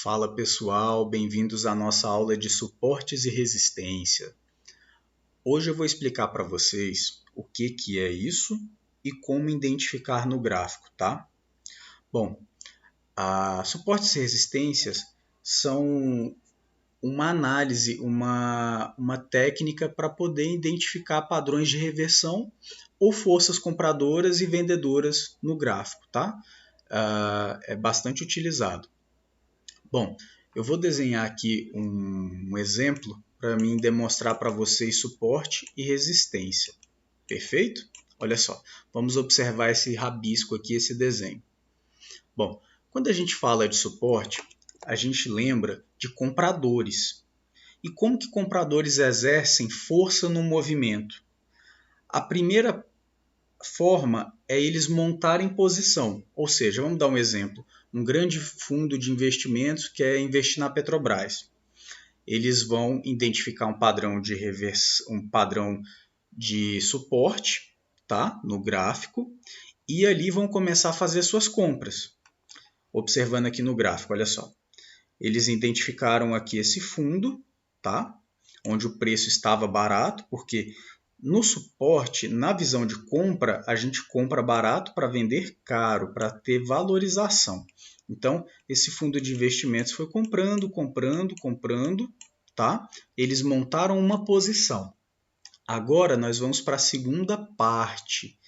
Fala pessoal, bem-vindos à nossa aula de suportes e resistência. Hoje eu vou explicar para vocês o que é isso e como identificar no gráfico, tá? Bom, suportes e resistências são uma análise, uma técnica para poder identificar padrões de reversão ou forças compradoras e vendedoras no gráfico, tá? É bastante utilizado. Bom, eu vou desenhar aqui um exemplo para mim demonstrar para vocês suporte e resistência. Perfeito? Olha só, vamos observar esse rabisco aqui, esse desenho. Bom, quando a gente fala de suporte, a gente lembra de compradores. E como que compradores exercem força no movimento? A primeira forma é eles montarem posição, ou seja, vamos dar um exemplo, um grande fundo de investimentos quer investir na Petrobras. Eles vão identificar um padrão de um padrão de suporte, tá? No gráfico, e ali vão começar a fazer suas compras. Observando aqui no gráfico, olha só. Eles identificaram aqui esse fundo, tá? Onde o preço estava barato, porque no suporte, na visão de compra, a gente compra barato para vender caro, para ter valorização. Então, esse fundo de investimentos foi comprando, tá? Eles montaram uma posição. Agora, nós vamos para a segunda parte,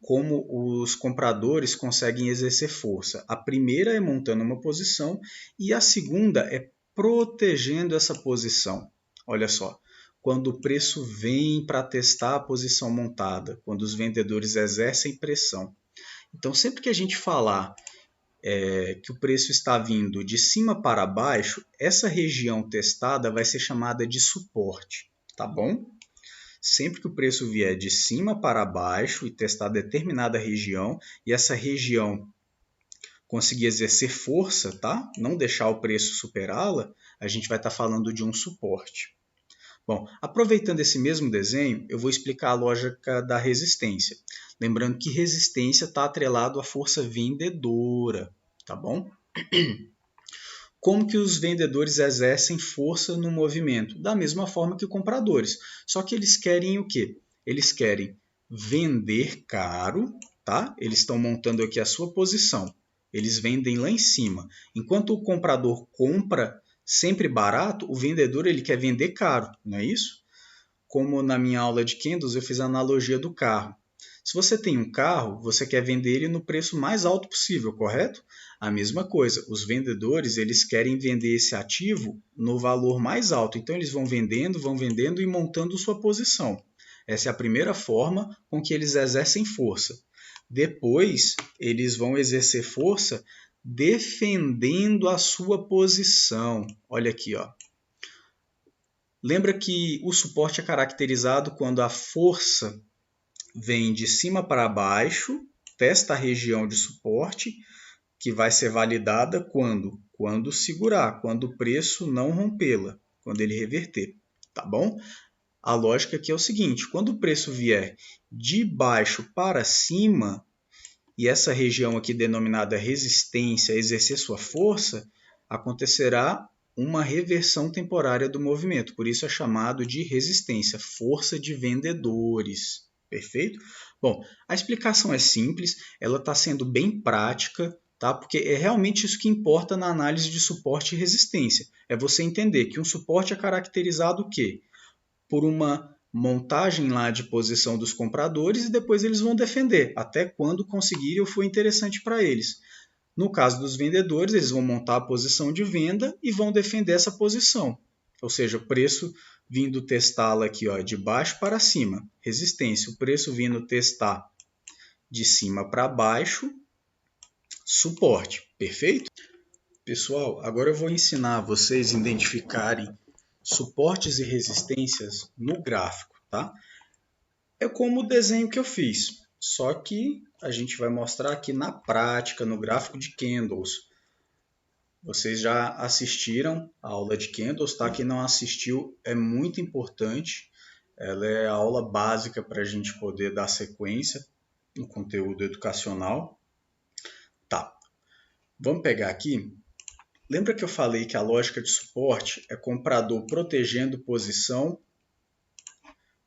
como os compradores conseguem exercer força. A primeira é montando uma posição e a segunda é protegendo essa posição. Olha só, quando o preço vem para testar a posição montada, quando os vendedores exercem pressão. Então, sempre que a gente falar que o preço está vindo de cima para baixo, essa região testada vai ser chamada de suporte, tá bom? Sempre que o preço vier de cima para baixo e testar determinada região, e essa região conseguir exercer força, tá? Não deixar o preço superá-la, a gente vai estar falando de um suporte. Bom, aproveitando esse mesmo desenho, eu vou explicar a lógica da resistência. Lembrando que resistência está atrelado à força vendedora, tá bom? Como que os vendedores exercem força no movimento? Da mesma forma que compradores. Só que eles querem o quê? Eles querem vender caro, tá? Eles estão montando aqui a sua posição. Eles vendem lá em cima. Enquanto o comprador compra sempre barato, o vendedor ele quer vender caro, não é isso? Como na minha aula de candles eu fiz a analogia do carro. Se você tem um carro, você quer vender ele no preço mais alto possível, correto? A mesma coisa, os vendedores eles querem vender esse ativo no valor mais alto. Então eles vão vendendo e montando sua posição. Essa é a primeira forma com que eles exercem força. Depois, eles vão exercer força defendendo a sua posição. Olha aqui, ó. Lembra que o suporte é caracterizado quando a força vem de cima para baixo, testa a região de suporte, que vai ser validada quando? Quando segurar, quando o preço não rompê-la, quando ele reverter, tá bom? A lógica aqui é o seguinte, quando o preço vier de baixo para cima, e essa região aqui denominada resistência exercer sua força, acontecerá uma reversão temporária do movimento, por isso é chamado de resistência, força de vendedores. Perfeito? Bom, a explicação é simples, ela está sendo bem prática, tá? Porque é realmente isso que importa na análise de suporte e resistência. É você entender que um suporte é caracterizado o quê? Por uma montagem lá de posição dos compradores e depois eles vão defender, até quando conseguirem ou for interessante para eles. No caso dos vendedores, eles vão montar a posição de venda e vão defender essa posição. Ou seja, o preço vindo testá-la aqui ó, de baixo para cima, resistência. O preço vindo testar de cima para baixo, suporte. Perfeito? Pessoal, agora eu vou ensinar vocês a identificarem suportes e resistências no gráfico. Tá? É como o desenho que eu fiz, só que a gente vai mostrar aqui na prática, no gráfico de candles. Vocês já assistiram a aula de candles, tá? Quem não assistiu é muito importante. Ela é a aula básica para a gente poder dar sequência no conteúdo educacional. Tá, vamos pegar aqui Lembra que eu falei que a lógica de suporte é comprador protegendo posição,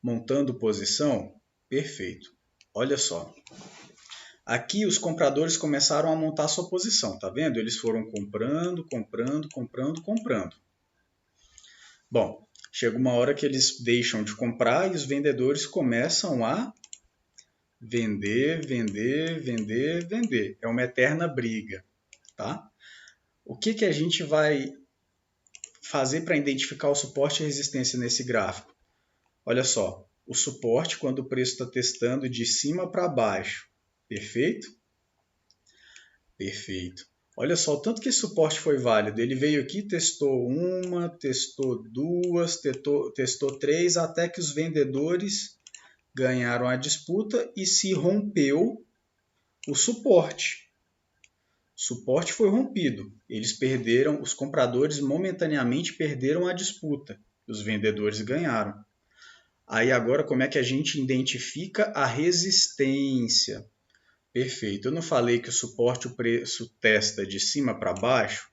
montando posição? Perfeito. Olha só. Aqui os compradores começaram a montar sua posição, tá vendo? Eles foram comprando, comprando, comprando, comprando. Bom, chega uma hora que eles deixam de comprar e os vendedores começam a vender, vender, vender, vender. É uma eterna briga, tá? O que a gente vai fazer para identificar o suporte e resistência nesse gráfico? Olha só, o suporte quando o preço está testando de cima para baixo. Perfeito? Perfeito. Olha só o tanto que esse suporte foi válido. Ele veio aqui, testou uma, testou duas, testou três, até que os vendedores ganharam a disputa e se rompeu o suporte. O suporte foi rompido. Eles perderam, os compradores momentaneamente perderam a disputa. Os vendedores ganharam. Aí agora como é que a gente identifica a resistência? Perfeito. Eu não falei que o suporte o preço testa de cima para baixo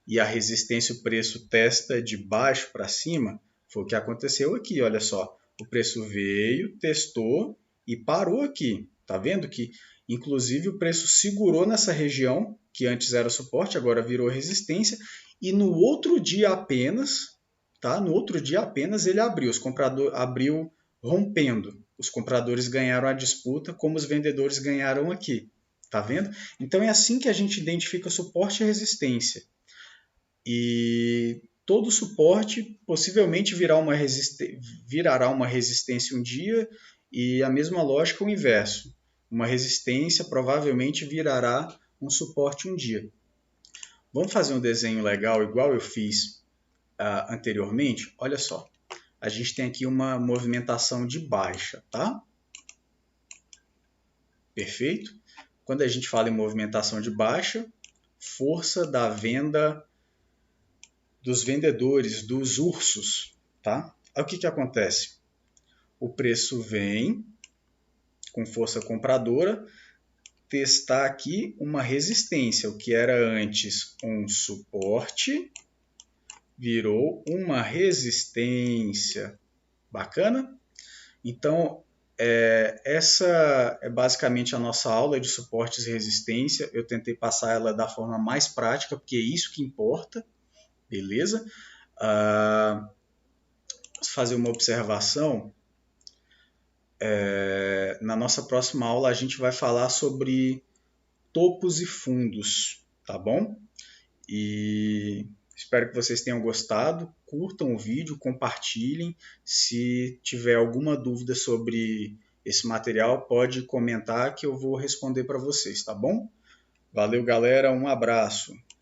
e a resistência o preço testa de baixo para cima? Foi o que aconteceu aqui, olha só. O preço veio, testou e parou aqui. Tá vendo que inclusive o preço segurou nessa região que antes era suporte, agora virou resistência e no outro dia apenas, tá? No outro dia apenas ele abriu, os compradores abriu rompendo. Os compradores ganharam a disputa, como os vendedores ganharam aqui. Tá vendo? Então é assim que a gente identifica suporte e resistência. E todo suporte possivelmente virará uma resistência um dia e a mesma lógica o inverso. Uma resistência provavelmente virará um suporte um dia. Vamos fazer um desenho legal igual eu fiz anteriormente? Olha só, a gente tem aqui uma movimentação de baixa, tá? Perfeito? Quando a gente fala em movimentação de baixa, força da venda dos vendedores, dos ursos, tá? Aí o que acontece? O preço vem com força compradora, testar aqui uma resistência, o que era antes um suporte, virou uma resistência. Bacana? Então, essa é basicamente a nossa aula de suportes e resistência. Eu tentei passar ela da forma mais prática, porque é isso que importa, beleza? Fazer uma observação. Na nossa próxima aula a gente vai falar sobre topos e fundos, tá bom? E espero que vocês tenham gostado. Curtam o vídeo, compartilhem. Se tiver alguma dúvida sobre esse material, pode comentar que eu vou responder para vocês, tá bom? Valeu, galera. Um abraço.